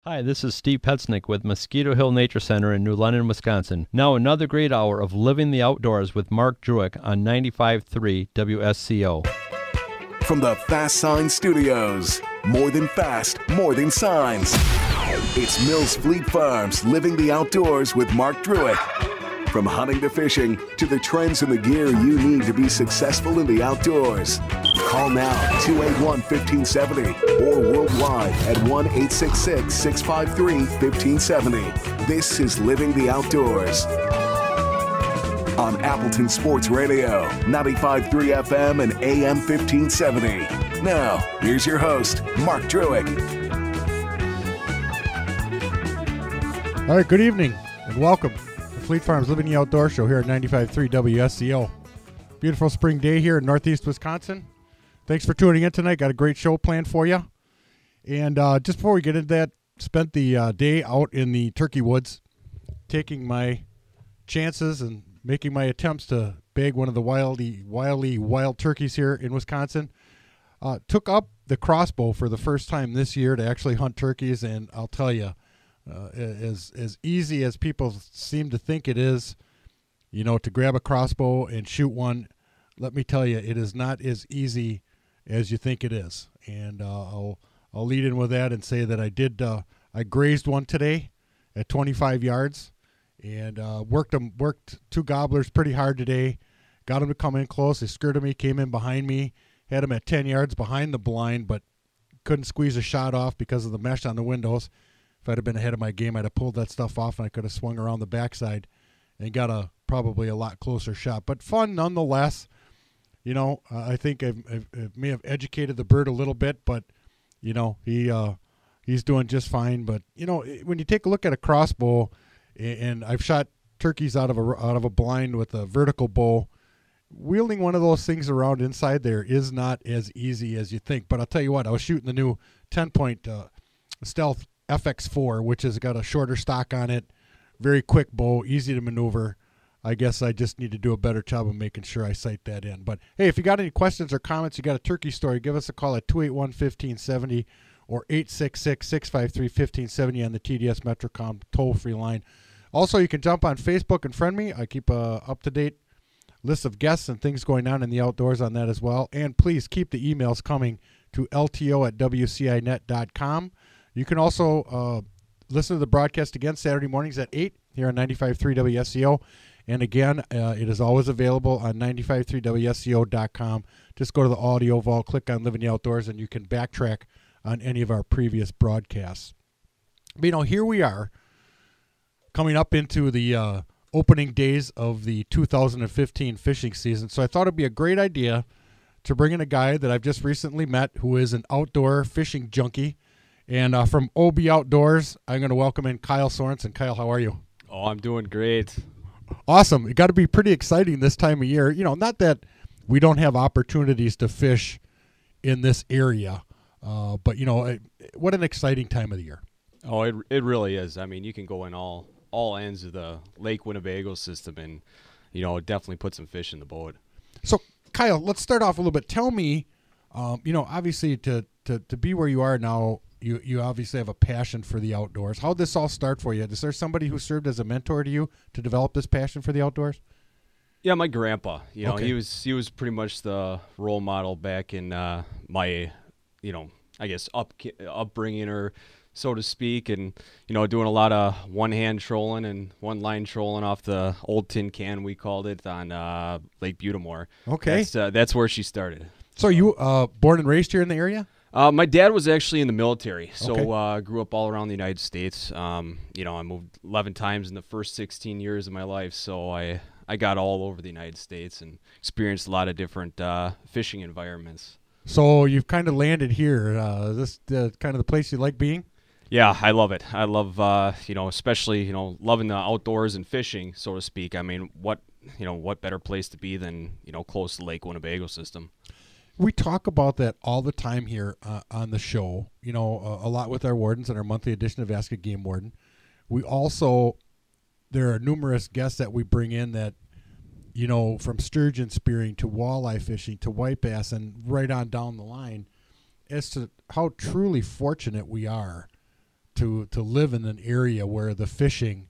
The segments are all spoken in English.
Hi, this is Steve Petznick with Mosquito Hill Nature Center in New London, Wisconsin. Now another great hour of Living the Outdoors with Mark Druick on 95.3 WSCO. From the Fast Signs Studios, more than fast, more than signs. It's Mills Fleet Farms Living the Outdoors with Mark Druick. From hunting to fishing to the trends and the gear you need to be successful in the outdoors. Call now 281-1570 or worldwide at 1-866-653-1570. This is Living the Outdoors on Appleton Sports Radio, 95.3 FM and AM 1570. Now, here's your host, Mark Druick. All right, good evening and welcome. Fleet Farms Living the Outdoor Show here at 95.3 WSCO. Beautiful spring day here in northeast Wisconsin. Thanks for tuning in tonight. Got a great show planned for you. And just before we get into that, spent the day out in the turkey woods, taking my chances and making my attempts to bag one of the wildly wild turkeys here in Wisconsin. Took up the crossbow for the first time this year to actually hunt turkeys, and I'll tell you, as easy as people seem to think it is, you know, to grab a crossbow and shoot one, let me tell you, it is not as easy as you think it is. And I'll lead in with that and say that I grazed one today at 25 yards and worked two gobblers pretty hard today. Got them to come in close. They skirted me, came in behind me, had them at 10 yards behind the blind, but couldn't squeeze a shot off because of the mesh on the windows. If I'd have been ahead of my game, I'd have pulled that stuff off and I could have swung around the backside and got probably a lot closer shot. But fun nonetheless. You know, I think I may have educated the bird a little bit, but, you know, he's doing just fine. But, you know, when you take a look at a crossbow, and I've shot turkeys out of a blind with a vertical bow, wielding one of those things around inside there is not as easy as you think. But I'll tell you what, I was shooting the new 10-point Stealth FX4, which has got a shorter stock on it, very quick bow, easy to maneuver. I guess I just need to do a better job of making sure I sight that in. But, hey, if you got any questions or comments, you got a turkey story, give us a call at 281-1570 or 866-653-1570 on the TDS Metrocom toll-free line. Also, you can jump on Facebook and friend me. I keep a up-to-date list of guests and things going on in the outdoors on that as well. And please keep the emails coming to lto@wcinet.com. You can also listen to the broadcast again Saturday mornings at 8 here on 95.3 WSCO. And again, it is always available on 953WSCO.com. Just go to the audio vault, click on Living the Outdoors, and you can backtrack on any of our previous broadcasts. But, you know, here we are coming up into the opening days of the 2015 fishing season. So I thought it'd be a great idea to bring in a guy that I've just recently met who is an outdoor fishing junkie. And from OB Outdoors, I'm going to welcome in Kyle Sorensen. Kyle, how are you? Oh, I'm doing great. Awesome. It got to be pretty exciting this time of year. You know, not that we don't have opportunities to fish in this area, but, you know, what an exciting time of the year. Oh, it really is. I mean, you can go in all ends of the Lake Winnebago system and, you know, definitely put some fish in the boat. So, Kyle, let's start off a little bit. Tell me, you know, obviously to be where you are now, you obviously have a passion for the outdoors. How did this all start for you? Is there somebody who served as a mentor to you to develop this passion for the outdoors? Yeah, my grandpa. You know, Okay. he was pretty much the role model back in my, you know, I guess upbringing, or so to speak, and, you know, doing a lot of one-hand trolling and one-line trolling off the old tin can, we called it, on Lake Butamore. Okay. That's where she started. So you born and raised here in the area? My dad was actually in the military, so Okay. grew up all around the United States. You know, I moved 11 times in the first 16 years of my life, so I got all over the United States and experienced a lot of different fishing environments. So you've kind of landed here. Is this kind of the place you like being? Yeah, I love it. I love, you know, especially, you know, loving the outdoors and fishing, so to speak. I mean, what better place to be than, you know, close to the Lake Winnebago system? We talk about that all the time here on the show, you know, a lot with our wardens in our monthly edition of Ask a Game Warden. There are numerous guests that we bring in that, you know, from sturgeon spearing to walleye fishing to white bass and right on down the line, as to how truly fortunate we are to live in an area where the fishing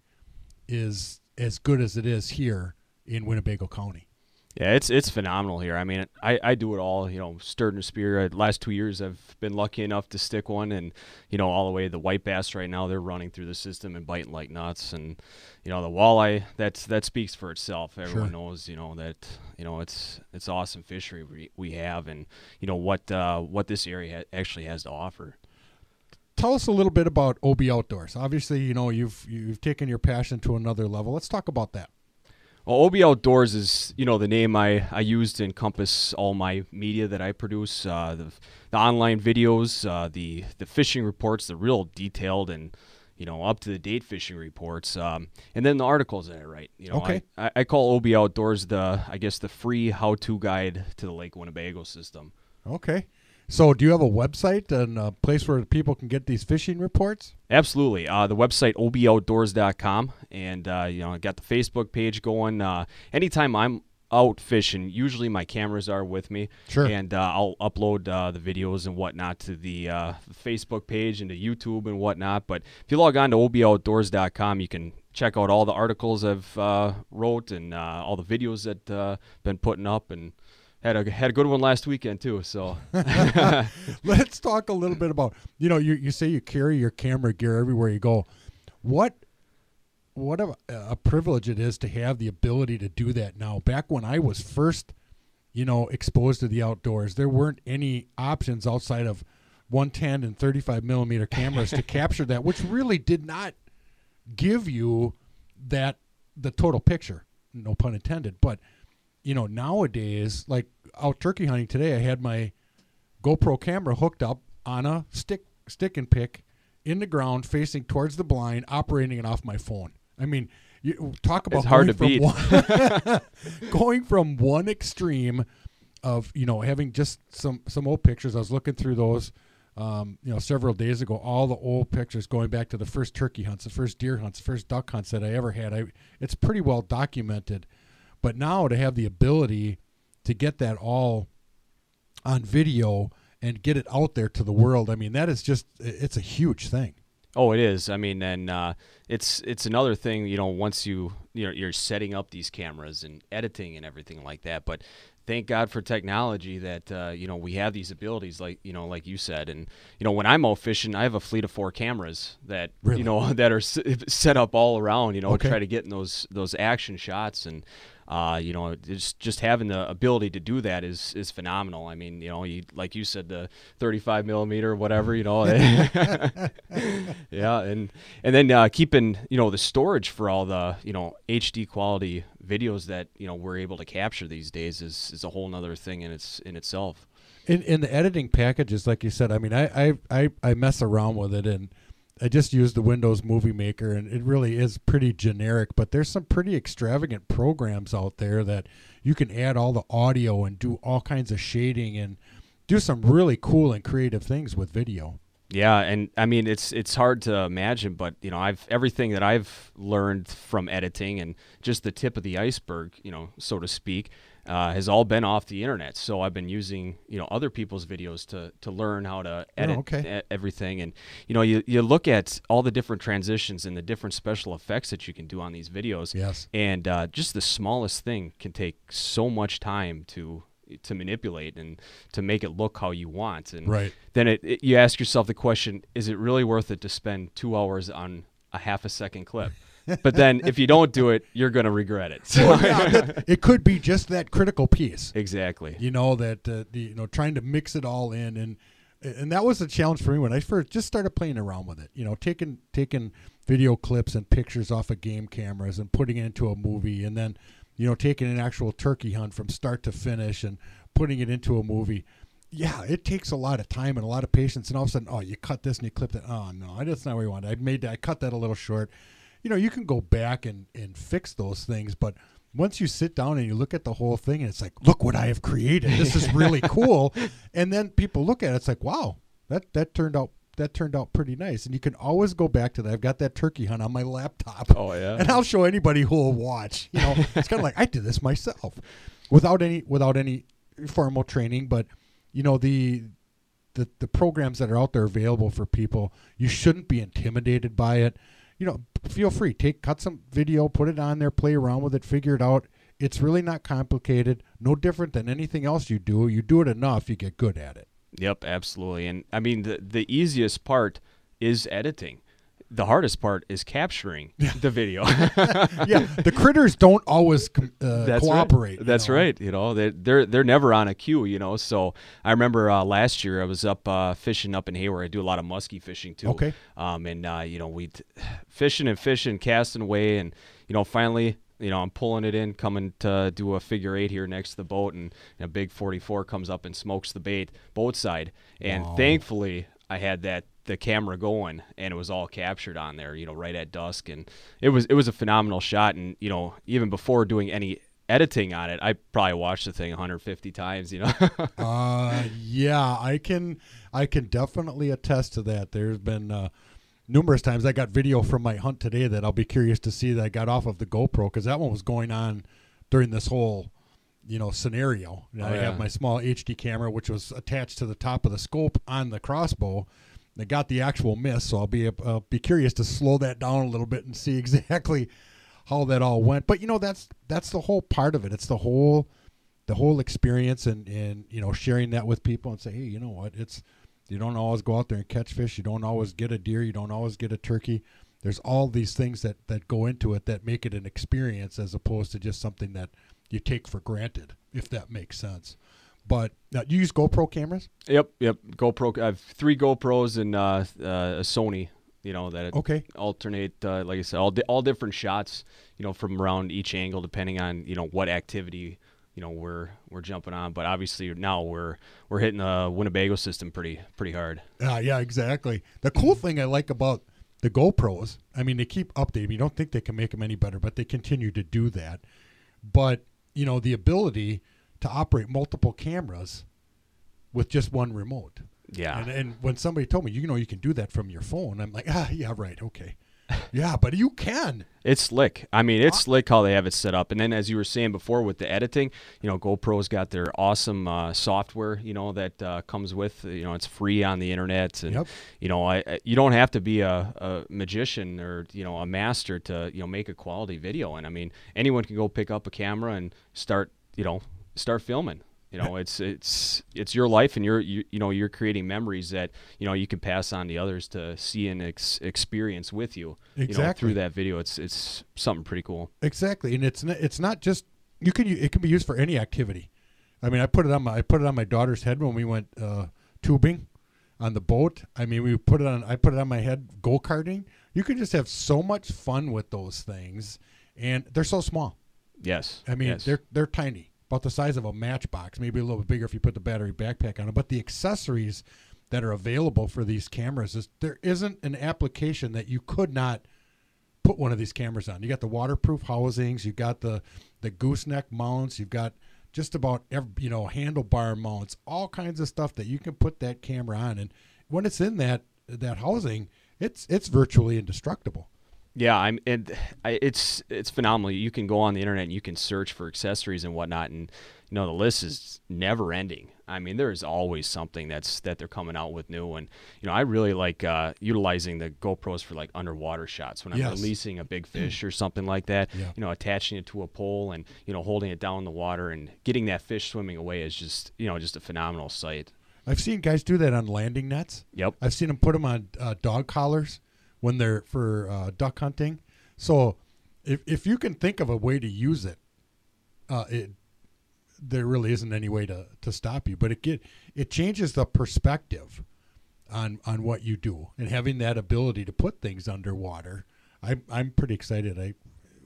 is as good as it is here in Winnebago County. Yeah, it's phenomenal here. I mean, I do it all, sturgeon spear. Last 2 years, I've been lucky enough to stick one, and, all the way the white bass right now, they're running through the system and biting like nuts. And, the walleye, that speaks for itself. Everyone knows, that, it's awesome fishery we have, and, what this area actually has to offer. Tell us a little bit about OB Outdoors. Obviously, you've taken your passion to another level. Let's talk about that. Well, OB Outdoors is, the name I use to encompass all my media that I produce, the online videos, the fishing reports, the real detailed and, up-to-the-date fishing reports, and then the articles that I write. Okay. I call OB Outdoors the free how-to guide to the Lake Winnebago system. Okay. So do you have a website and a place where people can get these fishing reports? Absolutely. The website, oboutdoors.com, and, I got the Facebook page going. Anytime I'm out fishing, usually my cameras are with me. Sure. And I'll upload the videos and whatnot to the Facebook page and to YouTube and whatnot. But if you log on to oboutdoors.com, you can check out all the articles I've wrote and all the videos that been putting up, and had a good one last weekend too. So let's talk a little bit about, you say you carry your camera gear everywhere you go. What a privilege it is to have the ability to do that now. Back when I was first, exposed to the outdoors, there weren't any options outside of 110 and 35 millimeter cameras to capture that, which really did not give you the total picture, no pun intended. But nowadays, like out turkey hunting today, I had my GoPro camera hooked up on a stick and pick in the ground, facing towards the blind, operating it off my phone. I mean, you talk about it's hard to beat. Going from one extreme of having just some old pictures. I was looking through those, several days ago. All the old pictures going back to the first turkey hunts, the first deer hunts, the first duck hunts that I ever had. It's pretty well documented. But now to have the ability to get that all on video and get it out there to the world, I mean, that is it's a huge thing. Oh, it is. I mean, and it's another thing, once you're setting up these cameras and editing and everything like that. But thank God for technology that, we have these abilities like you said. And, when I'm out fishing, I have a fleet of 4 cameras that, really? That are set up all around, Okay. try to get in those action shots. And, just having the ability to do that is phenomenal. I mean, like you said, the 35 millimeter or whatever, yeah. And then keeping, the storage for all the, HD quality videos that, we're able to capture these days is a whole nother thing in itself. In the editing packages, like you said, I mean, I mess around with it, and I just use the Windows Movie Maker, and it really is pretty generic, but there's some pretty extravagant programs out there that you can add all the audio and do all kinds of shading and do some really cool and creative things with video. Yeah, and I mean it's hard to imagine, but everything that I've learned from editing and just the tip of the iceberg, so to speak, has all been off the internet. So I've been using other people's videos to learn how to edit everything. And you look at all the different transitions and the different special effects that you can do on these videos. Yes. And just the smallest thing can take so much time to manipulate and to make it look how you want. And right. Then you ask yourself the question, is it really worth it to spend 2 hours on a half a second clip? But then if you don't do it, you're going to regret it. So well, yeah, it could be just that critical piece. Exactly. That trying to mix it all in, and that was a challenge for me when I first just started playing around with it. Taking video clips and pictures off of game cameras and putting it into a movie, and then taking an actual turkey hunt from start to finish and putting it into a movie. Yeah, it takes a lot of time and a lot of patience, and all of a sudden, you cut this and you clip that. Oh no, that's not what you want. I cut that a little short. You can go back and fix those things, but once you sit down and you look at the whole thing, and it's like, look what I have created. This is really cool. And then people look at it, it's like, wow, that turned out pretty nice. And you can always go back to that. I've got that turkey hunt on my laptop. Oh yeah. And I'll show anybody who will watch. It's kind of like I did this myself without any formal training, but the programs that are out there available for people. You shouldn't be intimidated by it. Feel free. Cut some video, put it on there, play around with it, figure it out. It's really not complicated. No different than anything else you do. You do it enough, you get good at it. Yep, absolutely. And I mean, the easiest part is editing. The hardest part is capturing the video. Yeah, the critters don't always cooperate. Right. That's right. They're never on a cue. So I remember last year I was up fishing up in Hayward. I do a lot of muskie fishing too. Okay. We fishing, casting away, and finally, I'm pulling it in, coming to do a figure 8 here next to the boat, and a big 44 comes up and smokes the bait boat side. And thankfully, I had the camera going, and it was all captured on there, right at dusk, and it was a phenomenal shot. And even before doing any editing on it, I probably watched the thing 150 times. Yeah, I can definitely attest to that. There's been numerous times I got video from my hunt today that I'll be curious to see that I got off of the GoPro, because that one was going on during this whole scenario. I have my small HD camera, which was attached to the top of the scope on the crossbow. They got the actual miss, so I'll be curious to slow that down a little bit and see exactly how that all went. But that's the whole part of it. It's the whole experience, and sharing that with people and say, hey, you know what? You don't always go out there and catch fish. You don't always get a deer. You don't always get a turkey. There's all these things that go into it that make it an experience, as opposed to just something that you take for granted, if that makes sense. But you use GoPro cameras? Yep. GoPro. I have 3 GoPros and a Sony. That alternate, like I said, all different shots. From around each angle, depending on what activity we're jumping on. But obviously now we're hitting the Winnebago system pretty hard. Yeah, exactly. The cool thing I like about the GoPros, I mean, they keep updating. You don't think they can make them any better, but they continue to do that. But the ability to operate multiple cameras with just one remote. Yeah. And when somebody told me, you can do that from your phone, I'm like, yeah, right, okay. Yeah, but you can. It's slick. I mean, it's slick how they have it set up. And then, as you were saying before with the editing, GoPro's got their awesome software, that comes with, it's free on the internet. And, you don't have to be a magician or, a master to, make a quality video. And, I mean, anyone can go pick up a camera and start filming. It's your life, and you're creating memories that you can pass on to others to see and experience with you. Exactly. Through that video. It's something pretty cool. Exactly, and it's not just it can be used for any activity. I mean, I put it on my daughter's head when we went tubing on the boat. I mean, I put it on my head go-karting. You can just have so much fun with those things, and they're so small. Yes. I mean, they're tiny. About the size of a matchbox, maybe a little bit bigger if you put the battery backpack on it. But the accessories that are available for these cameras there isn't an application that you could not put one of these cameras on. You got the waterproof housings, you got the gooseneck mounts, you've got just about every, handlebar mounts, all kinds of stuff that you can put that camera on. And when it's in that housing, it's virtually indestructible. Yeah, it's phenomenal. You can go on the internet and you can search for accessories and whatnot, and the list is never ending. I mean, there is always something that they're coming out with new, and I really like utilizing the GoPros for like underwater shots when I'm releasing a big fish or something like that. Yeah. Attaching it to a pole and holding it down in the water and getting that fish swimming away is just a phenomenal sight. I've seen guys do that on landing nets. Yep. I've seen them put them on dog collars when they're for duck hunting. So if you can think of a way to use it, there really isn't any way to stop you. But it changes the perspective on what you do, and having that ability to put things underwater. I'm pretty excited.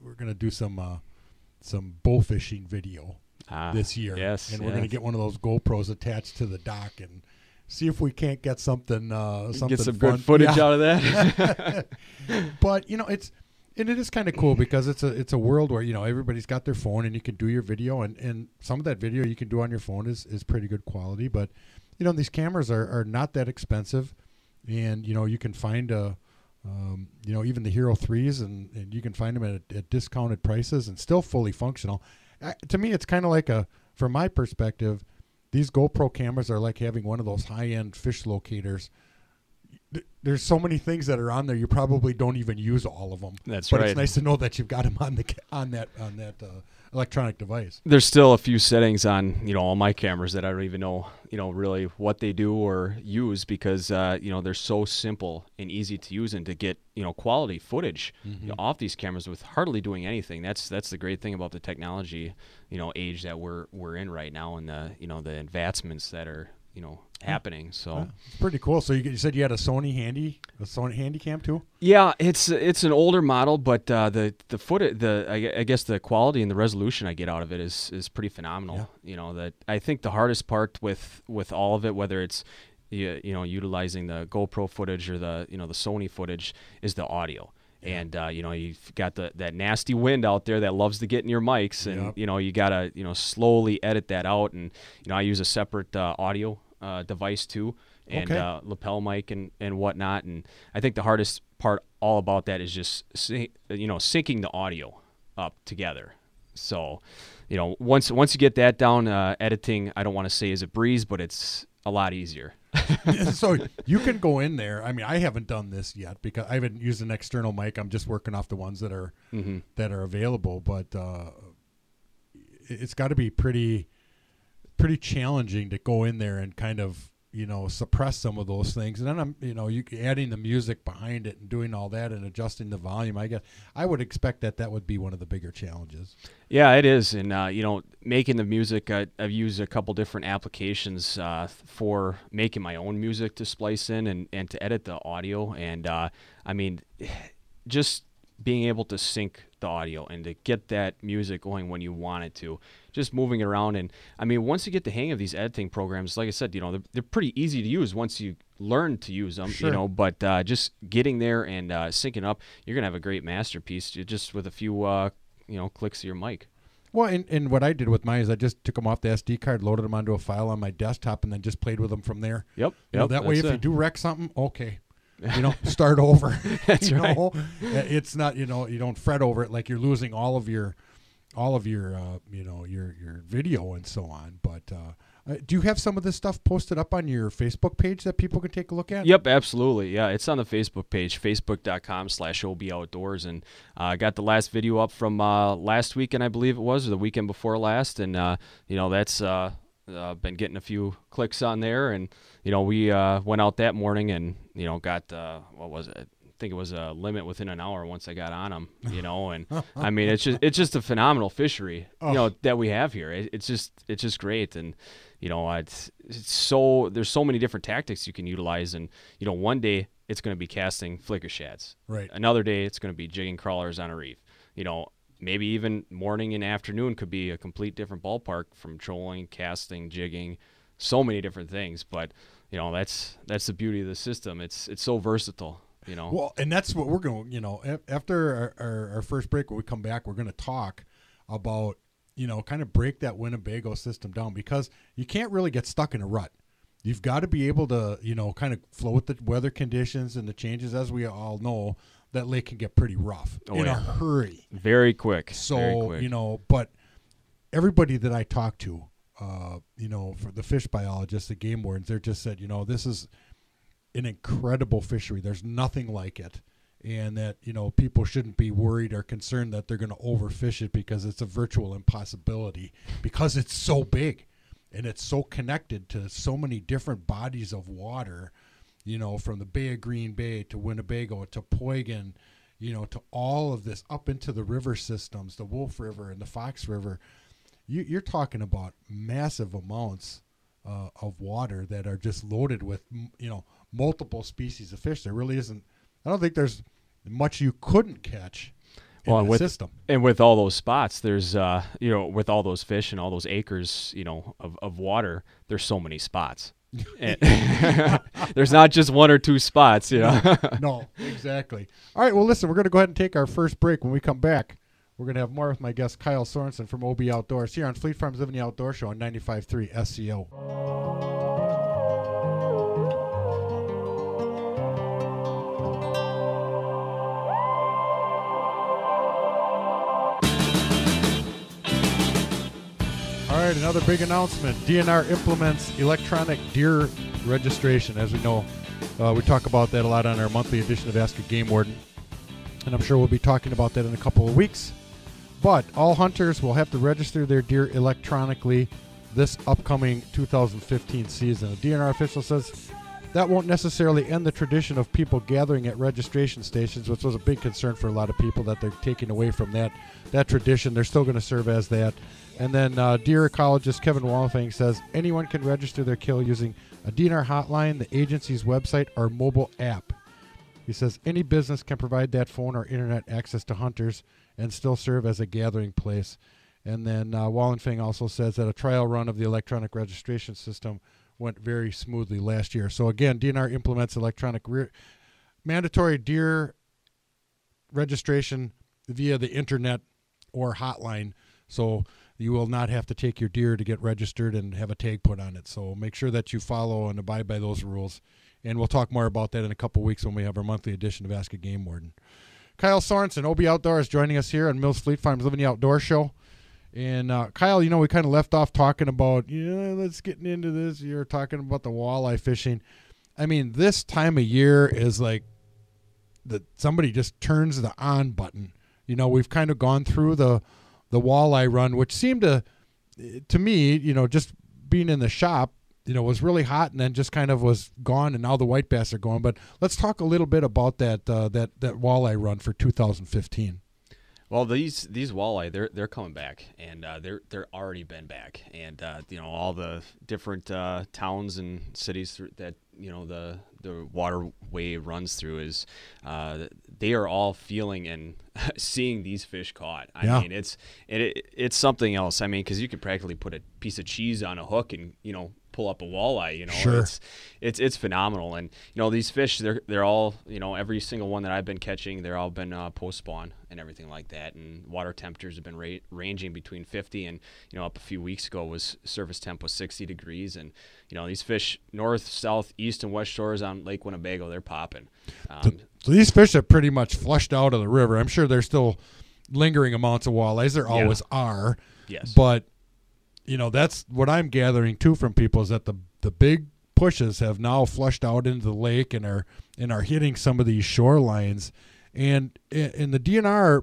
We're gonna do some bow fishing video this year. Yes, and we're gonna get one of those GoPros attached to the dock and see if we can't get something get some fun. good footage out of that. But it is kind of cool because it's a world where everybody's got their phone and you can do your video, and some of that video you can do on your phone is pretty good quality. But these cameras are not that expensive, and you can find even the Hero 3s and you can find them at discounted prices and still fully functional. To me, it's kind of like from my perspective, these GoPro cameras are like having one of those high-end fish locators. There's so many things that are on there, you probably don't even use all of them. That's but right. It's nice to know that you've got them on that electronic device. There's still a few settings on all my cameras that I don't even know really what they do or use, because they're so simple and easy to use, and to get quality footage off these cameras with hardly doing anything. That's the great thing about the technology age that we're in right now, and the advancements that are happening. So it's pretty cool. So you said you had a Sony Handycam too? Yeah, it's an older model, but the footage, I guess the quality and the resolution I get out of it is pretty phenomenal. Yeah. That I think the hardest part with all of it, whether it's utilizing the GoPro footage or the the Sony footage, is the audio. And you've got that nasty wind out there that loves to get in your mics, and you gotta slowly edit that out. And I use a separate audio device too, and lapel mic and whatnot. And I think the hardest part all about that is just syncing the audio up together. So once you get that down, editing, I don't want to say is a breeze, but it's a lot easier. So you can go in there. I mean, I haven't done this yet because I haven't used an external mic. I'm just working off the ones that are available. But it's got to be pretty challenging to go in there and kind of suppress some of those things. And then you adding the music behind it and doing all that and adjusting the volume. I would expect that would be one of the bigger challenges. Yeah, it is. And making the music, I've used a couple different applications for making my own music to splice in and to edit the audio. And I mean, just being able to sync the audio and to get that music going when you want it to, just moving it around. And I mean, once you get the hang of these editing programs, like I said, they're pretty easy to use once you learn to use them. Sure. But just getting there and syncing up, you're gonna have a great masterpiece just with a few clicks of your mic. Well, and what I did with mine is I just took them off the SD card, loaded them onto a file on my desktop, and then just played with them from there. Yep. That way, if you do wreck something, okay, start over. That's right. It's not, you don't fret over it like you're losing all of your your video and so on. But do you have some of this stuff posted up on your Facebook page that people can take a look at? Yep, absolutely. Yeah, it's on the Facebook page, facebook.com/OBOutdoors. And I got the last video up from last weekend, I believe it was, or the weekend before last. And, that's been getting a few clicks on there. And, we went out that morning and, got, what was it? I think it was a limit within an hour once I got on them, and I mean, it's just a phenomenal fishery, that we have here. It's just great. And, there's so many different tactics you can utilize. And, one day it's going to be casting flicker shads. Right. Another day it's going to be jigging crawlers on a reef. Maybe even morning and afternoon could be a complete different ballpark, from trolling, casting, jigging, so many different things. But, that's the beauty of the system. It's so versatile. Well, and that's what we're going, after our first break, when we come back, we're going to talk about, kind of break that Winnebago system down, because you can't really get stuck in a rut. You've got to be able to, kind of flow with the weather conditions and the changes. As we all know, that lake can get pretty rough in a hurry. Very quick. So, very quick. But everybody that I talk to, for the fish biologists, the game wardens, they're just said, this is an incredible fishery. There's nothing like it. And that, people shouldn't be worried or concerned that they're going to overfish it, because it's a virtual impossibility, because it's so big and it's so connected to so many different bodies of water, from the Bay of Green Bay to Winnebago to Poygan, to all of this up into the river systems, the Wolf River and the Fox River. You're talking about massive amounts of water that are just loaded with, multiple species of fish. There really isn't. I don't think there's much you couldn't catch in the system. And with all those spots, there's with all those fish and all those acres, of water, there's so many spots. There's not just one or two spots, No, exactly. All right, well, listen, we're going to go ahead and take our first break. When we come back, we're going to have more with my guest Kyle Sorensen from OB Outdoors here on Fleet Farm's Living the Outdoor Show on 95.3 SCO. All right, another big announcement. DNR implements electronic deer registration. As we know, we talk about that a lot on our monthly edition of Ask a Game Warden, and I'm sure we'll be talking about that in a couple of weeks. But all hunters will have to register their deer electronically this upcoming 2015 season. A DNR official says that won't necessarily end the tradition of people gathering at registration stations, which was a big concern for a lot of people, that they're taking away from that tradition. They're still going to serve as that. And then deer ecologist Kevin Wallenfang says anyone can register their kill using a DNR hotline, the agency's website, or mobile app. He says any business can provide that phone or internet access to hunters and still serve as a gathering place. And then Wallenfang also says that a trial run of the electronic registration system went very smoothly last year. So again, DNR implements electronic mandatory deer registration via the internet or hotline. So you will not have to take your deer to get registered and have a tag put on it. So make sure that you follow and abide by those rules. And we'll talk more about that in a couple weeks when we have our monthly edition of Ask a Game Warden. Kyle Sorensen, OB Outdoors, joining us here on Mills Fleet Farms Living the Outdoors show. And Kyle, you know, we kind of left off talking about, let's get into this. You're talking about the walleye fishing. I mean, this time of year is like somebody just turns the on button. You know, we've kind of gone through the walleye run, which seemed to me, just being in the shop, was really hot and then just kind of was gone, and now the white bass are going. But let's talk a little bit about that walleye run for 2015. Well, these walleye, they're coming back, and they're already been back, and all the different towns and cities that the waterway runs through is they are all feeling and seeing these fish caught. I mean, it's something else. I mean, because you could practically put a piece of cheese on a hook and pull up a walleye. Sure. It's phenomenal. And these fish, they're all every single one that I've been catching, they're all been post spawn and everything like that. And water temperatures have been ranging between 50 and up a few weeks ago surface temp was 60 degrees. And these fish north, south, east, and west shores on Lake Winnebago, they're popping. So these fish have pretty much flushed out of the river. I'm sure there's still lingering amounts of walleyes. There always are. Yes. But that's what I'm gathering too from people, is that the big pushes have now flushed out into the lake and are hitting some of these shorelines. And the DNR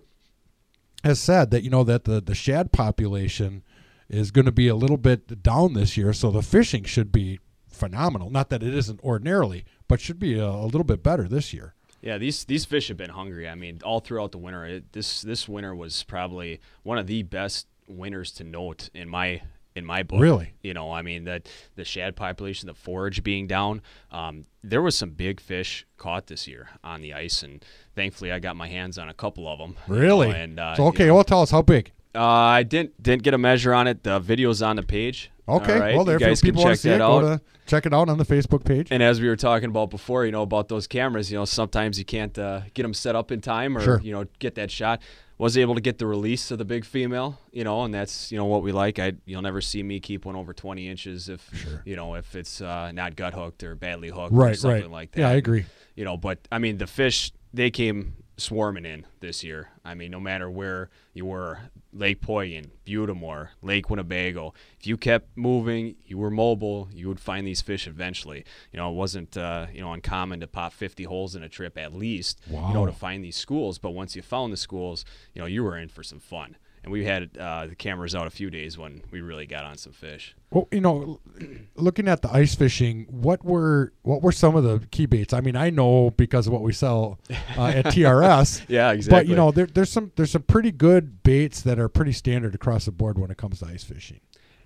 has said that that the shad population is going to be a little bit down this year, so the fishing should be phenomenal. Not that it isn't ordinarily, but should be a little bit better this year. Yeah, these fish have been hungry. I mean, all throughout the winter. This winter was probably one of the best winters to note in my book. Really? I mean, that the shad population, the forage being down, there was some big fish caught this year on the ice, and thankfully I got my hands on a couple of them. Really? And so okay, well, tell us how big. I didn't get a measure on it. The video's on the page. Okay, right. Well, there, you guys people can want check to see that it, out. go to check it out on the Facebook page. And as we were talking about before, about those cameras, sometimes you can't get them set up in time or, Sure. Get that shot. Was able to get the release of the big female, and that's, what we like. You'll never see me keep one over 20 inches if, Sure. If it's not gut hooked or badly hooked Right, or something right. like that. Yeah, I agree. But I mean, the fish, they came swarming in this year. I mean, no matter where you were, Lake Poygan, Butamore, Lake Winnebago, if you kept moving, you were mobile, you would find these fish eventually. It wasn't uncommon to pop 50 holes in a trip at least, Wow. to find these schools. But once you found the schools, you were in for some fun. And we had the cameras out a few days when we really got on some fish. Well, looking at the ice fishing, what were some of the key baits? I mean, I know because of what we sell at TRS. Yeah, exactly. But there's some pretty good baits that are pretty standard across the board when it comes to ice fishing.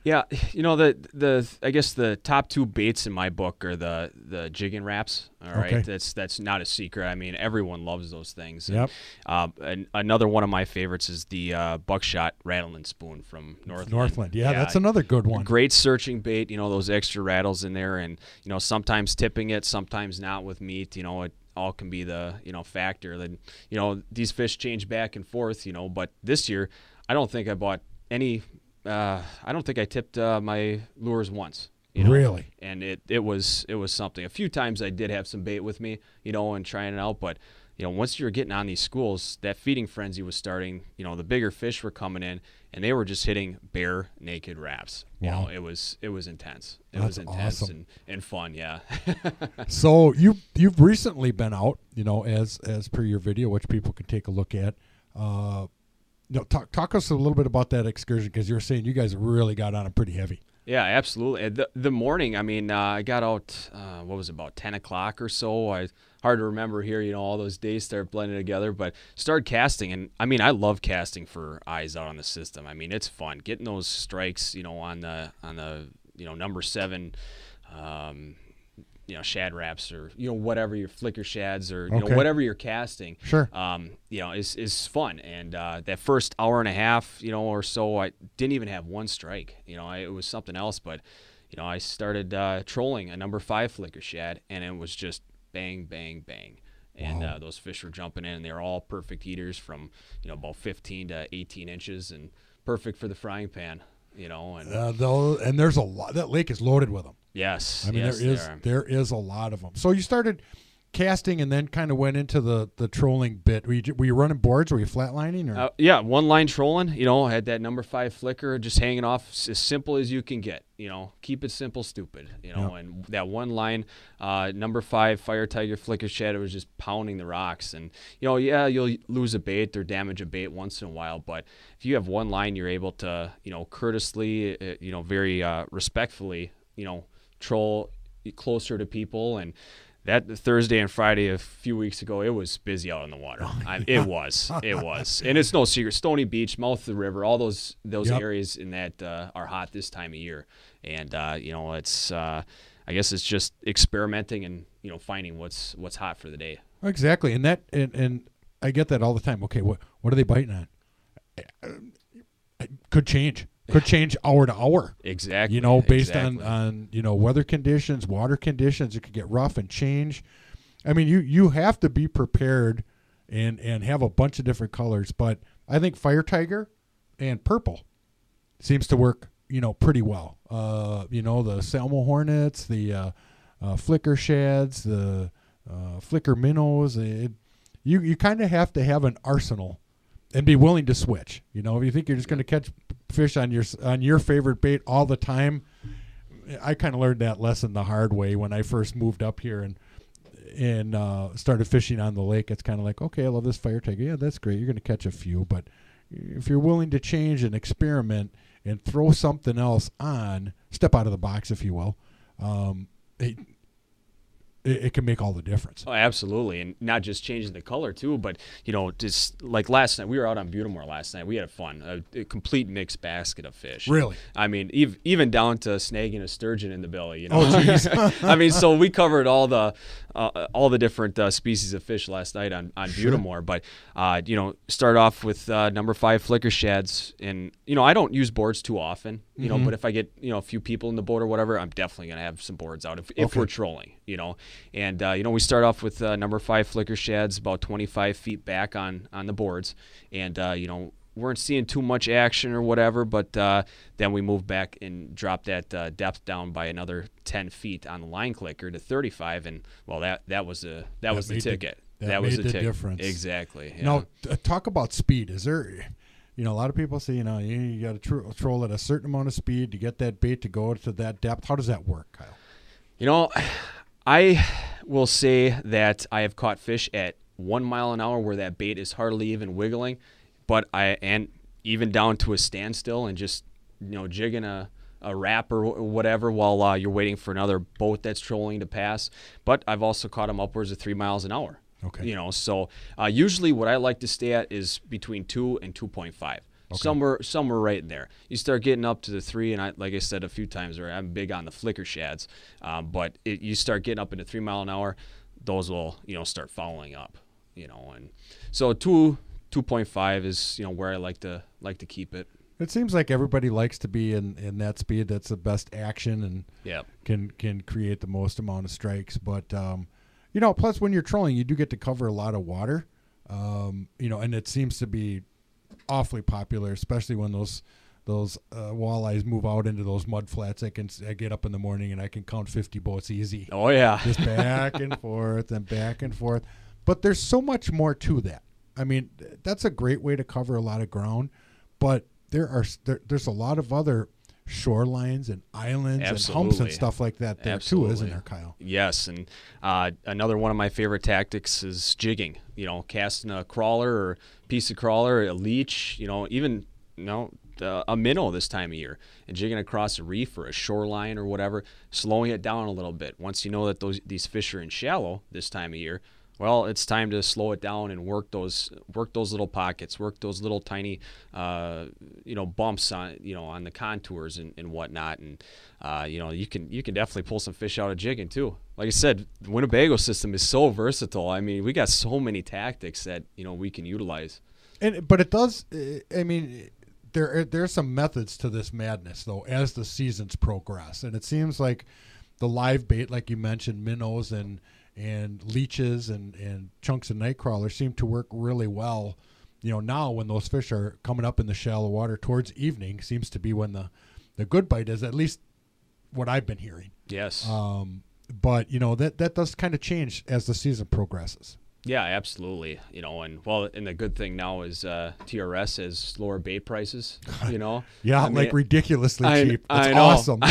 Yeah, I guess the top two baits in my book are the jig and wraps. All right, Okay. That's not a secret. I mean, everyone loves those things. And, Yep. and another one of my favorites is the buckshot rattling spoon from Northland. Yeah, that's another good one. Great searching bait. Those extra rattles in there, and sometimes tipping it, sometimes not with meat. It all can be the factor. Then these fish change back and forth. But this year, I don't think I bought any. I don't think I tipped my lures once. Really? And it was something. A few times I did have some bait with me, and trying it out, but once you were getting on these schools, that feeding frenzy was starting. The bigger fish were coming in, and they were just hitting bare naked wraps. Wow. It was intense. It That's was intense awesome. and fun. Yeah. So you've recently been out, as per your video, which people can take a look at. Talk us a little bit about that excursion, because you're saying you guys really got on it pretty heavy. Yeah, absolutely. The morning, I got out, what was it, about 10 o'clock or so. Hard to remember here, all those days start blending together, but started casting. And, I love casting for eyes out on the system. It's fun. Getting those strikes, on the number 7, shad wraps, or whatever your flicker shads, or Okay. whatever you're casting. Sure. Is fun. And that first hour and a half, or so, I didn't even have one strike. It was something else. But I started trolling a number 5 flicker shad, and it was just bang, bang, bang. And Wow. those fish were jumping in, and they were all perfect eaters from about 15 to 18 inches, and perfect for the frying pan. And there's a lot. That lake is loaded with them. Yes. Yes, there are. there is a lot of them. So you started casting and then kind of went into the trolling bit. Were you running boards? Were you flatlining? Or? Yeah, one line trolling. I had that number 5 flicker just hanging off as simple as you can get. Keep it simple, stupid. And that one line, number 5 Fire Tiger flicker shad, it was just pounding the rocks. And you'll lose a bait or damage a bait once in a while, but if you have one line, you're able to courteously, very respectfully, troll closer to people. And that Thursday and Friday a few weeks ago, it was busy out on the water. It was, and it's no secret. Stony Beach, mouth of the river, all those Yep. areas in that are hot this time of year. And it's I guess it's just experimenting and finding what's hot for the day. Exactly, and I get that all the time. Okay, what are they biting on? It could change. Could change hour to hour. Exactly. Based exactly. on weather conditions, water conditions. It could get rough and change. You have to be prepared and have a bunch of different colors. But I think Fire Tiger and purple seems to work pretty well. The Salmo Hornets, the flicker shads, the flicker minnows. You kind of have to have an arsenal and be willing to switch. If you think you're just going to catch fish on your favorite bait all the time, I kind of learned that lesson the hard way when I first moved up here and started fishing on the lake. It's kind of like, okay, I love this Fire Tiger. Yeah, that's great. You're going to catch a few, but if you're willing to change and experiment and throw something else on, step out of the box, if you will, it can make all the difference. Oh, absolutely. And not just changing the color too, but just like last night, we were out on Butamore last night. We had fun, a complete mixed basket of fish. Really? Even down to snagging a sturgeon in the belly. Oh, jeez. So we covered all the different species of fish last night on Butamore. But start off with number 5 flicker shads, and I don't use boards too often. But if I get a few people in the boat or whatever, I'm definitely gonna have some boards out if we're trolling. And we start off with number 5 flicker shads about 25 feet back on the boards, and weren't seeing too much action or whatever, but then we moved back and dropped that depth down by another 10 feet on the line clicker to 35, and well, that was the ticket. That was the ticket. Difference. Exactly. Yeah. Now, talk about speed. Is there, a lot of people say, you got to troll at a certain amount of speed to get that bait to go to that depth. How does that work, Kyle? I will say that I have caught fish at 1 mile an hour where that bait is hardly even wiggling, and even down to a standstill and just jigging a wrap or whatever while you're waiting for another boat that's trolling to pass. But I've also caught them upwards of 3 miles an hour. Okay. So usually what I like to stay at is between 2 and 2.5. Okay. Somewhere right in there. You start getting up to the 3, and like I said a few times, I'm big on the flicker shads. But you start getting up into 3 mile an hour, those will start fouling up. And so 2.5 is where I like to keep it. It seems like everybody likes to be in that speed. That's the best action and can create the most amount of strikes. But plus when you're trolling, you do get to cover a lot of water. And it seems to be awfully popular, especially when those walleyes move out into those mud flats. I get up in the morning and I can count 50 boats easy. Oh yeah, just back and forth and back and forth. But there's so much more to that. I mean, that's a great way to cover a lot of ground, but there's a lot of other shorelines and islands and humps and stuff like that there too, isn't there, Kyle? Yes, and another one of my favorite tactics is jigging. Casting a crawler or piece of crawler, a leech, even a minnow this time of year, and jigging across a reef or a shoreline or whatever, slowing it down a little bit. Once you know that these fish are in shallow this time of year, well, it's time to slow it down and work those little pockets, work those little tiny, bumps on the contours and whatnot. And you can definitely pull some fish out of jigging too. Like I said, the Winnebago system is so versatile. I mean, we got so many tactics that we can utilize. But it does. I mean, there's some methods to this madness though as the seasons progress, and it seems like the live bait, like you mentioned, minnows and leeches and chunks of night crawlers seem to work really well. Now when those fish are coming up in the shallow water towards evening seems to be when the good bite is, at least what I've been hearing. Yes. But that does kind of change as the season progresses. Yeah, absolutely. And the good thing now is TRS has lower bait prices. Yeah, ridiculously cheap. It's I know. Awesome.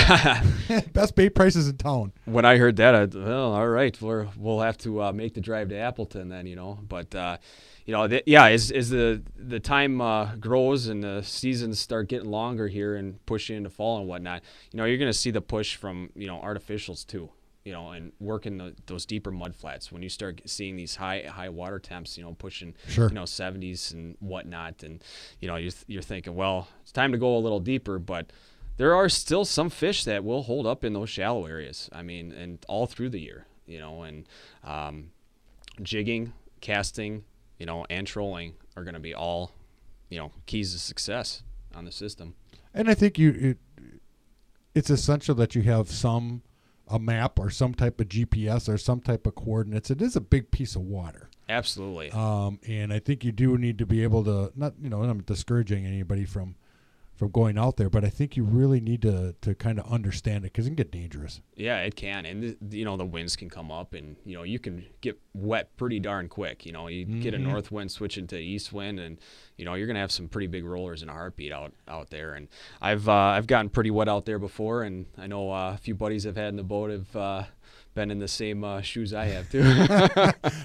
Best bait prices in town. When I heard that, all right, we'll have to make the drive to Appleton then. But as the time grows and the seasons start getting longer here and pushing into fall and whatnot, you're going to see the push from artificials too. And working those deeper mud flats when you start seeing these high water temps, pushing, sure. 70s and whatnot. And, you're thinking, well, it's time to go a little deeper, but there are still some fish that will hold up in those shallow areas. I mean, and all through the year, and jigging, casting, and trolling are going to be all, keys to success on the system. And I think it's essential that you have a map or some type of GPS or some type of coordinates. It is a big piece of water. Absolutely. And I think you do need to be able to, I'm discouraging anybody from going out there, but I think you really need to kind of understand it because it can get dangerous. Yeah, it can. And, the winds can come up and, you can get wet pretty darn quick. You get a north wind switching to east wind and, you're going to have some pretty big rollers in a heartbeat out there. And I've gotten pretty wet out there before, and I know a few buddies I've had in the boat have been in the same shoes I have too.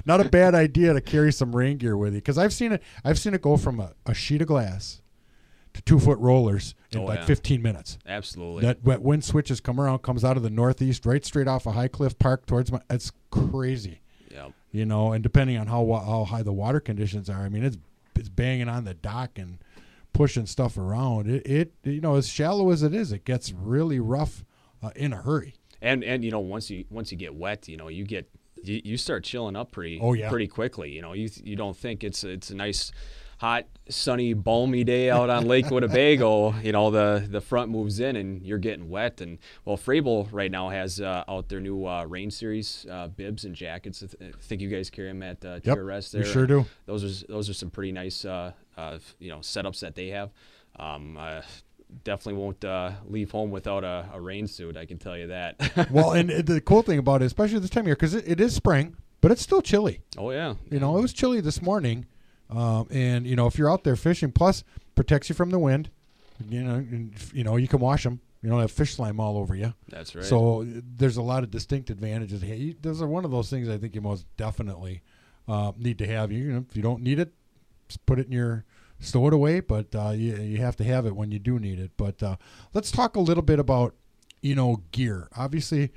Not a bad idea to carry some rain gear with you because I've seen it go from a sheet of glass to 2-foot rollers in 15 minutes. Absolutely. That wind switches comes out of the northeast, right straight off of High Cliff Park towards it's crazy. Yep. And depending on how high the water conditions are, I mean, it's banging on the dock and pushing stuff around. It as shallow as it is, it gets really rough in a hurry. And once you get wet, you start chilling up pretty quickly. You don't think it's a nice hot, sunny, balmy day out on Lake Winnebago, the front moves in and you're getting wet. And Frabill right now has out their new rain series bibs and jackets. I think you guys carry them at TRS there. We sure do. Those are some pretty nice setups that they have. Definitely won't leave home without a rain suit, I can tell you that. Well, and the cool thing about it, especially this time of year, because it is spring, but it's still chilly. Oh yeah. It was chilly this morning. And if you're out there fishing, plus protects you from the wind, you can wash them. You don't have fish slime all over you. That's right. So there's a lot of distinct advantages. Hey, those are one of those things I think you most definitely need to have. If you don't need it, just put it in your, stow it away. But you have to have it when you do need it. But let's talk a little bit about gear. Obviously,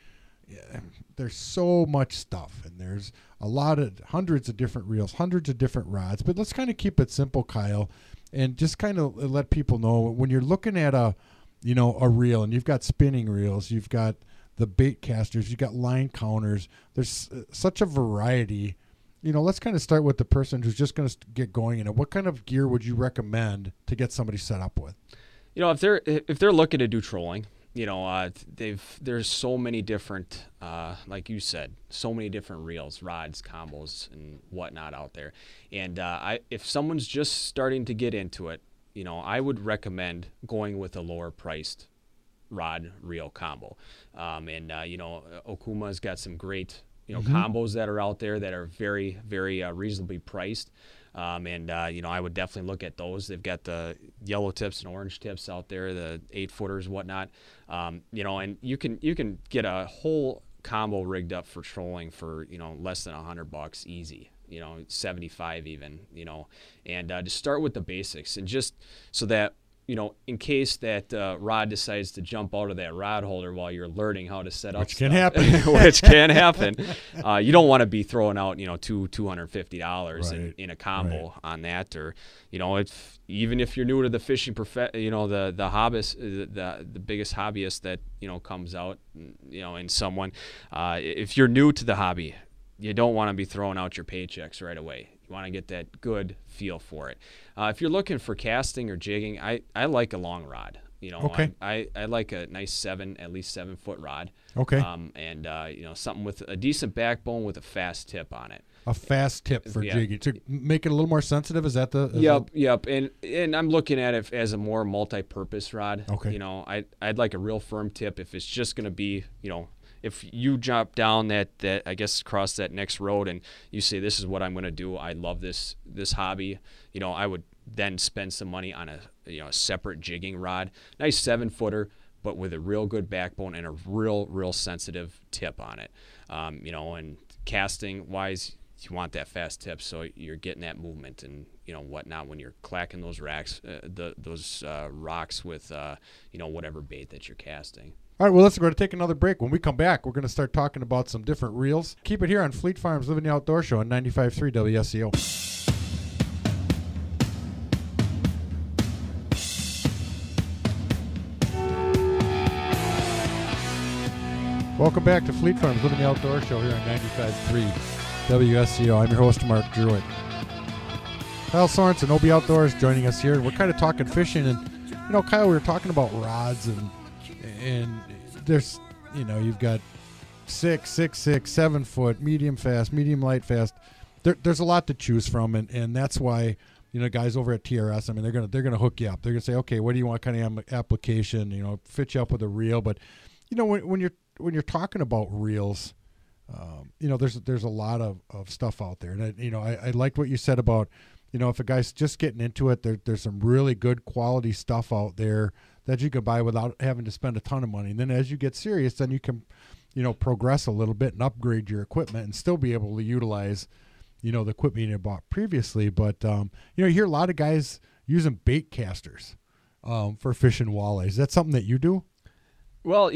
there's so much stuff, and there's hundreds of different reels, hundreds of different rods. But let's kind of keep it simple, Kyle, and just kind of let people know when you're looking at a reel, and you've got spinning reels, you've got the bait casters, you've got line counters. There's such a variety. Let's kind of start with the person who's just going to get going in it. What kind of gear would you recommend to get somebody set up with? If they're looking to do trolling, there's so many different, like you said, so many different reels, rods, combos, and whatnot out there. And if someone's just starting to get into it, I would recommend going with a lower priced rod reel combo. Okuma's got some great combos that are out there that are very, very reasonably priced. I would definitely look at those. They've got the yellow tips and orange tips out there, the 8-footers, whatnot. And you can get a whole combo rigged up for trolling for, less than $100 easy, 75 even, and just start with the basics, and just so that, in case that rod decides to jump out of that rod holder while you're learning how to set up Which can happen. You don't want to be throwing out, $250 Right. in a combo Right. on that, or, even if you're new to the fishing the hobbyist, the biggest hobbyist that, comes out, in someone, if you're new to the hobby, you don't want to be throwing out your paychecks right away. You want to get that good feel for it. If you're looking for casting or jigging, I like a long rod. Okay. I like a nice at least 7-foot rod. Okay. Something with a decent backbone with a fast tip on it. A fast tip for Yeah. jigging to make it a little more sensitive. Is that the? Yep. And I'm looking at it as a more multi-purpose rod. Okay. I'd like a real firm tip if it's just going to be, if you jump down that I guess across that next road and you say, this is what I'm going to do, I love this hobby, I would then spend some money on a separate jigging rod, nice 7-footer, but with a real good backbone and a real sensitive tip on it. And casting wise, you want that fast tip so you're getting that movement and whatnot when you're clacking those rocks with whatever bait that you're casting. All right, well, let's go to take another break. When we come back, we're going to start talking about some different reels. Keep it here on Fleet Farms Living the Outdoor Show on 95.3 WSCO. Welcome back to Fleet Farms Living the Outdoor Show here on 95.3 WSCO. I'm your host, Mark Druitt. Kyle Sorensen, OB Outdoors, joining us here. We're kind of talking fishing, and Kyle, we were talking about rods, and there's, you've got 6, 7-foot, medium fast, medium light fast. There's a lot to choose from, and that's why, guys over at TRS, I mean, they're gonna hook you up. They're gonna say, okay, what do you want kind of application? Fit you up with a reel. But when you're talking about reels, there's a lot of stuff out there, and I liked what you said about, if a guy's just getting into it, there's some really good quality stuff out there that you can buy without having to spend a ton of money. And then as you get serious, then you can, progress a little bit and upgrade your equipment and still be able to utilize, the equipment you bought previously. But, you hear a lot of guys using bait casters for fishing walleyes. Is that something that you do? Well,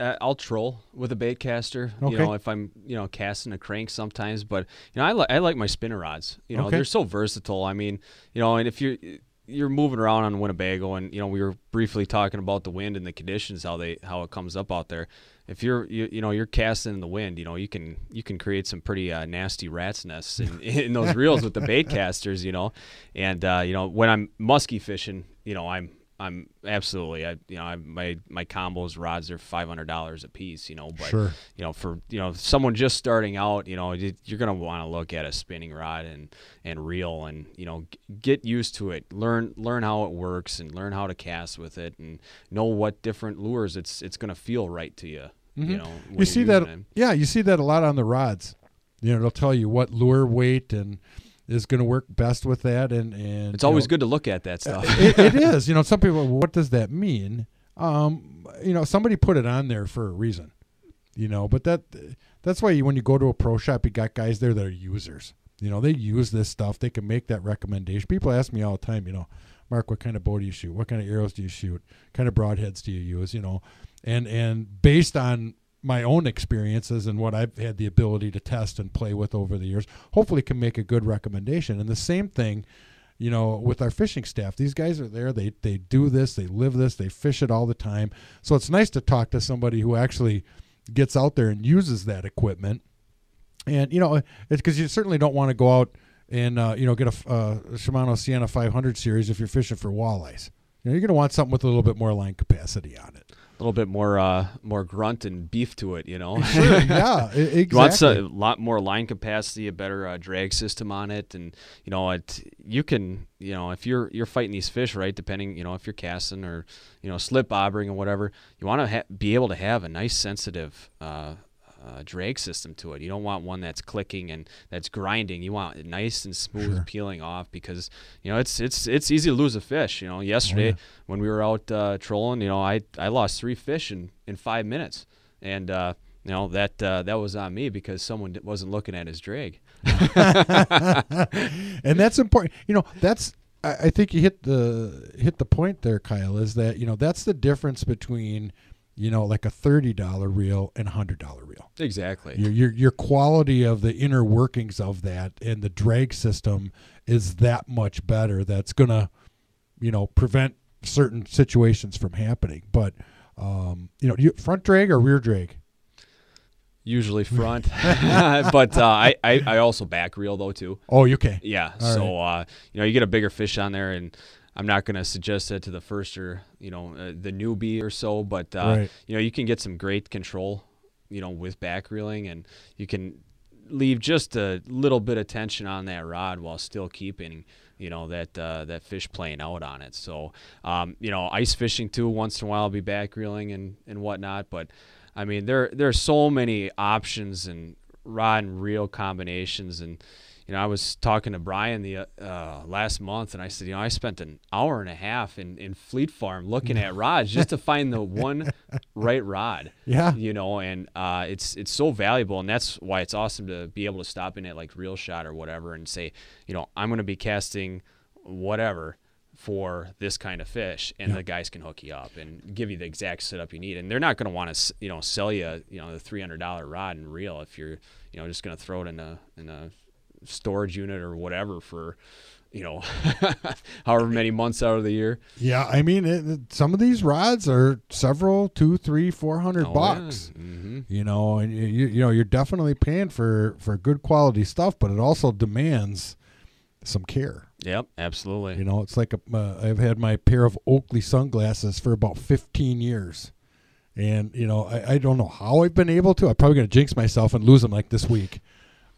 I'll troll with a bait caster, Okay. If I'm, casting a crank sometimes. But, I like my spinner rods. Okay. They're so versatile. I mean, and if you're moving around on Winnebago, and we were briefly talking about the wind and the conditions, how it comes up out there. If you're casting in the wind, you can create some pretty nasty rat's nests in those reels with the bait casters, and when I'm musky fishing, I'm absolutely, my combos rods are $500 a piece, but Sure. For someone just starting out, you're gonna want to look at a spinning rod and reel, and get used to it, learn how it works, and learn how to cast with it, and know what different lures it's gonna feel right to you. Mm-hmm. When You see that, using it. yeah, you see that a lot on the rods. It'll tell you what lure weight and is going to work best with that, and It's always good to look at that stuff. It is. Some people, well, what does that mean? Somebody put it on there for a reason. But that's why when you go to a pro shop, you got guys there that are users. They use this stuff. They can make that recommendation. People ask me all the time, Mark, what kind of bow do you shoot? What kind of arrows do you shoot? What kind of broadheads do you use? And based on my own experiences and what I've had the ability to test and play with over the years, hopefully can make a good recommendation. And the same thing, with our fishing staff. These guys are there. They do this. They live this. They fish it all the time. So it's nice to talk to somebody who actually gets out there and uses that equipment. And, it's because you certainly don't want to go out and, get a Shimano Sienna 500 series if you're fishing for walleyes. You're going to want something with a little bit more line capacity on it. A little bit more grunt and beef to it, Sure, yeah, exactly. You want a lot more line capacity, a better drag system on it, and you can, if you're fighting these fish, right, depending, if you're casting or slip bobbering or whatever, you want to be able to have a nice sensitive drag system to it. You don't want one that's clicking and that's grinding. You want it nice and smooth, peeling off, because it's easy to lose a fish. Yesterday when we were out trolling, I lost 3 fish in 5 minutes, and that was on me because someone wasn't looking at his drag. And that's important. That's, I think you hit the point there, Kyle, is that that's the difference between like a $30 reel and $100 reel. Exactly. Your quality of the inner workings of that and the drag system is that much better. That's gonna prevent certain situations from happening. But front drag or rear drag? Usually front, but I also back reel though too. Oh, you can. Yeah. All so right. you get a bigger fish on there, and I'm not going to suggest that to the first or the newbie or so, but Right. You can get some great control, with back reeling, and you can leave just a little bit of tension on that rod while still keeping that fish playing out on it. So ice fishing too, once in a while I'll be back reeling and whatnot, but I mean, there are so many options and rod and reel combinations. And, I was talking to Brian the last month, and I said, I spent an hour and a half in Fleet Farm looking at rods just to find the one right rod. Yeah. And it's so valuable, and that's why it's awesome to be able to stop in at like Reel Shot or whatever and say, I'm going to be casting whatever for this kind of fish, and the guys can hook you up and give you the exact setup you need. And they're not going to want to sell you the $300 rod and reel if you're just going to throw it in a storage unit or whatever for however many months out of the year. Yeah, I mean, some of these rods are several, $200, $300, $400 bucks. Yeah. Mm-hmm. And you're definitely paying for good quality stuff, but it also demands some care. Yep, absolutely. It's like I've had my pair of Oakley sunglasses for about 15 years. And, I don't know how I've been able to. I'm probably going to jinx myself and lose them like this week.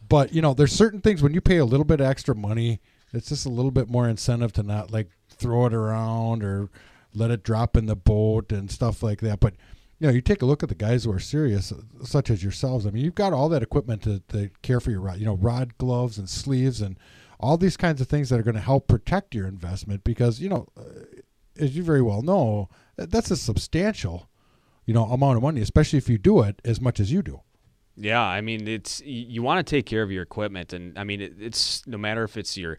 But, there's certain things when you pay a little bit extra money, it's just a little bit more incentive to not, like, throw it around or let it drop in the boat and stuff like that. But, you take a look at the guys who are serious, such as yourselves. I mean, you've got all that equipment to care for your rod, rod gloves and sleeves and all these kinds of things that are going to help protect your investment because, as you very well know, that's a substantial, amount of money, especially if you do it as much as you do. Yeah, I mean, you want to take care of your equipment, and I mean, it's no matter if it's your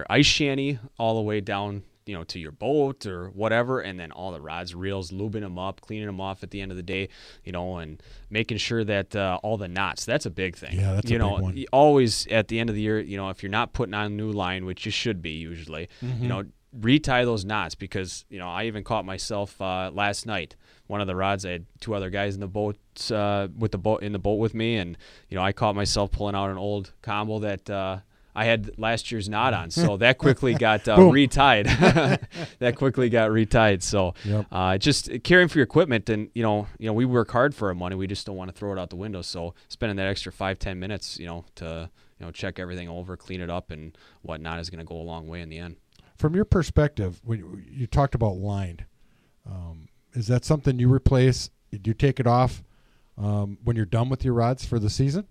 ice shanty all the way down, to your boat or whatever, and then all the rods, reels, lubing them up, cleaning them off at the end of the day, and making sure that all the knots, that's a big thing. Yeah, that's a big one. Always at the end of the year, if you're not putting on a new line, which you should be usually, retie those knots because, I even caught myself last night. One of the rods, I had 2 other guys in the boat with me, and I caught myself pulling out an old combo that I had last year's knot on, so that quickly got retied. That quickly got retied. So just caring for your equipment, and we work hard for our money. We just don't want to throw it out the window. So spending that extra 5-10 minutes, to check everything over, clean it up, and whatnot is going to go a long way in the end. From your perspective, when you talked about line, is that something you replace? Do you take it off when you're done with your rods for the season?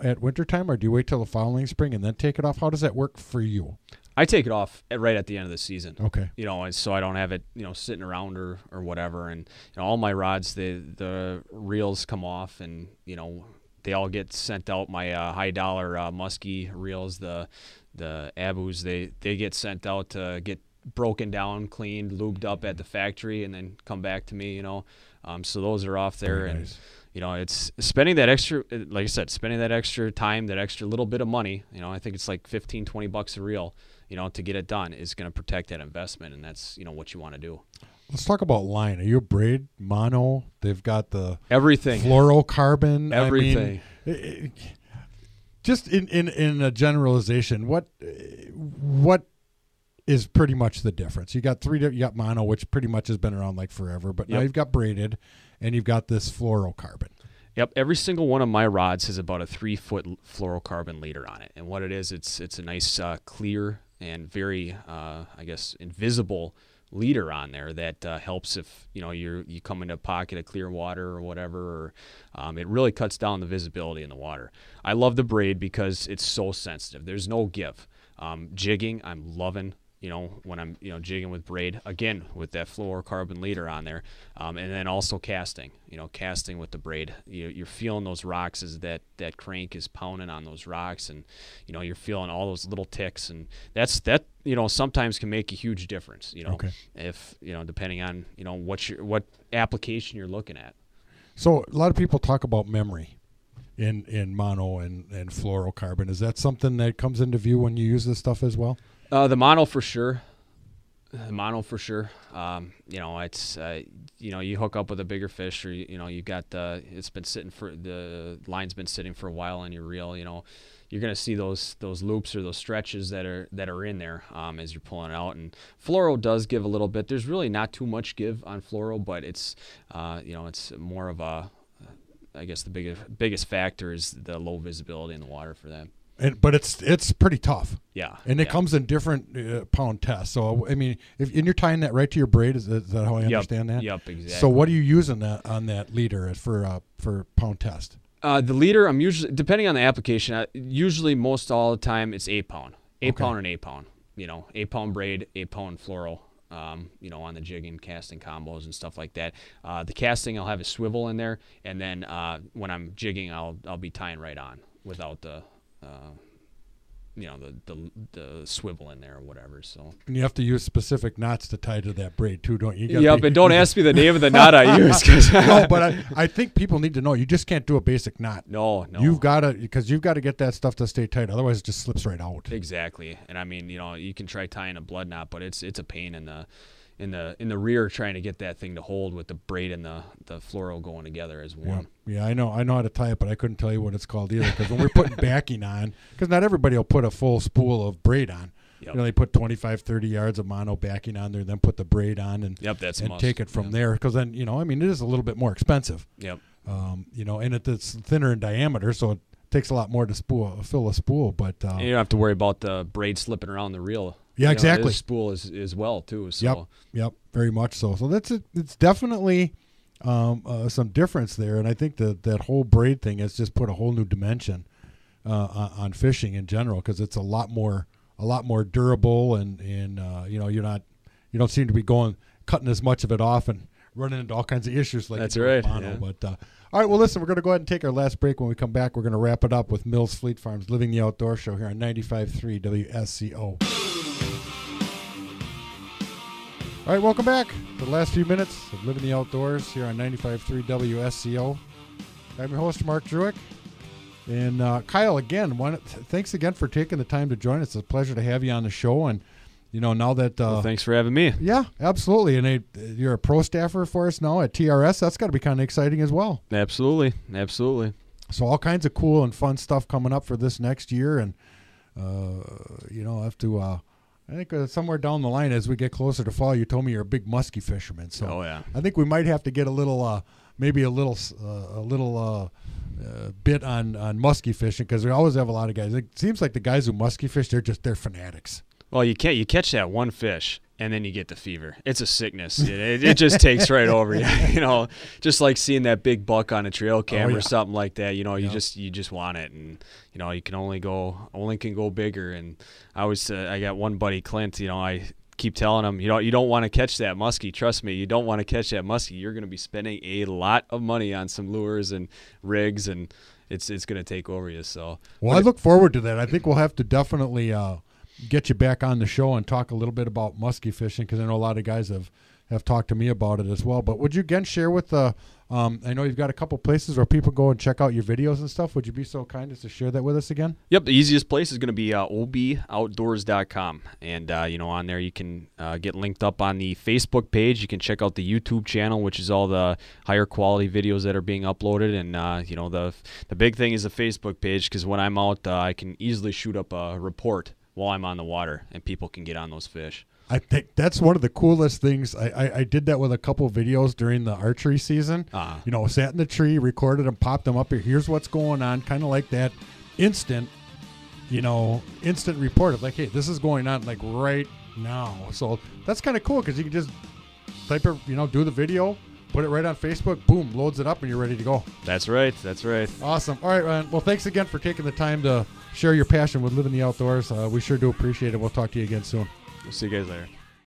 At wintertime, or do you wait till the following spring and then take it off? How does that work for you? I take it off right at the end of the season. Okay. And so I don't have it, sitting around or whatever. And all my rods, the reels come off, and they all get sent out. My high dollar muskie reels, the Abus, they get sent out to get broken down, cleaned, lubed up at the factory, and then come back to me. So those are off there. Very and nice. It's spending that extra, like I said, spending that extra time, that extra little bit of money, I think it's like $15-20 a reel, to get it done is going to protect that investment. And that's, what you want to do. Let's talk about line. Are you a braid, mono? They've got the everything, fluorocarbon, everything. I mean, just in a generalization, what is pretty much the difference? You got you got mono, which pretty much has been around like forever, but now you've got braided, and you've got this fluorocarbon. Yep, every single one of my rods has about a 3-foot fluorocarbon leader on it, and what it is, it's a nice clear and very, I guess, invisible leader on there that helps if you come into a pocket of clear water or whatever. Or it really cuts down the visibility in the water. I love the braid because it's so sensitive. There's no give. Jigging, I'm loving. When I'm, jigging with braid, again, with that fluorocarbon leader on there. And then also casting, casting with the braid. You're feeling those rocks as that crank is pounding on those rocks, and, you're feeling all those little ticks. And that sometimes can make a huge difference, Okay. if, depending on, what application you're looking at. So a lot of people talk about memory in mono and fluorocarbon. Is that something that comes into view when you use this stuff as well? The mono for sure. It's you hook up with a bigger fish, or you got it's been sitting the line's been sitting for a while on your reel. You're gonna see those loops or those stretches that are in there as you're pulling it out. And fluoro does give a little bit. There's really not too much give on fluoro, but it's it's more of a I guess the biggest factor is the low visibility in the water for them. But it's pretty tough. Yeah. And it comes in different pound tests. So, I mean, and you're tying that right to your braid, is that how I understand that? Yep, exactly. So what are you using on that leader for pound test? The leader, I'm usually, depending on the application, usually most all the time it's 8 pound. 8 pound and 8 pound. 8 pound braid, 8 pound fluoro. On the jigging, casting combos and stuff like that. The casting, I'll have a swivel in there, and then when I'm jigging, I'll be tying right on without the the swivel in there or whatever. So, and you have to use specific knots to tie to that braid too, don't you? Yep, and don't ask me the name of the knot I use. No, but I think people need to know you just can't do a basic knot. No. You've got to get that stuff to stay tight. Otherwise, it just slips right out. Exactly. And I mean, you can try tying a blood knot, but it's a pain in the rear trying to get that thing to hold with the braid and the fluoro going together as one. Yeah, I know how to tie it, but I couldn't tell you what it's called either. Because when we're putting backing on, because not everybody will put a full spool of braid on. Yep. They put 25, 30 yards of mono backing on there, then put the braid on and take it from there. Because then it is a little bit more expensive. Yep. And it's thinner in diameter, so it takes a lot more to fill a spool. But and you don't have to worry about the braid slipping around the reel. Yeah, exactly. The spool is well too. So. Yep, very much so. So it's definitely some difference there, and I think that whole braid thing has just put a whole new dimension on fishing in general, because it's a lot more durable, and you don't seem to be cutting as much of it off and running into all kinds of issues like that's right. Mono. Yeah. But all right, well, listen, we're going to go ahead and take our last break. When we come back, we're going to wrap it up with Mills Fleet Farms Living the Outdoor Show here on 95.3 WSCO. All right, welcome back for the last few minutes of Living the Outdoors here on 95.3 WSCO. I'm your host, Mark Druick. And Kyle, again, thanks again for taking the time to join us. It's a pleasure to have you on the show. And, now that... thanks for having me. Yeah, absolutely. And you're a pro staffer for us now at TRS. That's got to be kind of exciting as well. Absolutely. So all kinds of cool and fun stuff coming up for this next year. And, have to... I think somewhere down the line, as we get closer to fall, you told me you're a big muskie fisherman. So I think we might have to get a little, maybe a little bit on muskie fishing, because we always have a lot of guys. It seems like the guys who muskie fish, they're fanatics. Well, you catch that one fish, and then you get the fever. It's a sickness. It just takes right over you. Just like seeing that big buck on a trail cam or something like that. You just want it, and you can only go bigger. And I got one buddy, Clint. I keep telling him, you don't want to catch that muskie. Trust me, you don't want to catch that muskie. You're going to be spending a lot of money on some lures and rigs, and it's going to take over you. So, well, I look forward to that. I think we'll have to definitely get you back on the show and talk a little bit about muskie fishing, because I know a lot of guys have talked to me about it as well. But would you again share with I know you've got a couple places where people go and check out your videos and stuff. Would you be so kind as to share that with us again? Yep, the easiest place is going to be oboutdoors.com, and on there you can get linked up on the Facebook page. You can check out the YouTube channel, which is all the higher quality videos that are being uploaded, and the big thing is the Facebook page, because when I'm out, I can easily shoot up a report while I'm on the water, and people can get on those fish. I think that's one of the coolest things. I did that with a couple of videos during the archery season. Sat in the tree, recorded them, popped them up here. Here's what's going on, kind of like that instant report of like, hey, this is going on, like right now. So that's kind of cool because you can just type it, do the video, put it right on Facebook, boom, loads it up, and you're ready to go. That's right. That's right. Awesome. All right, Ryan. Well, thanks again for taking the time to share your passion with living the outdoors. We sure do appreciate it. We'll talk to you again soon. We'll see you guys later.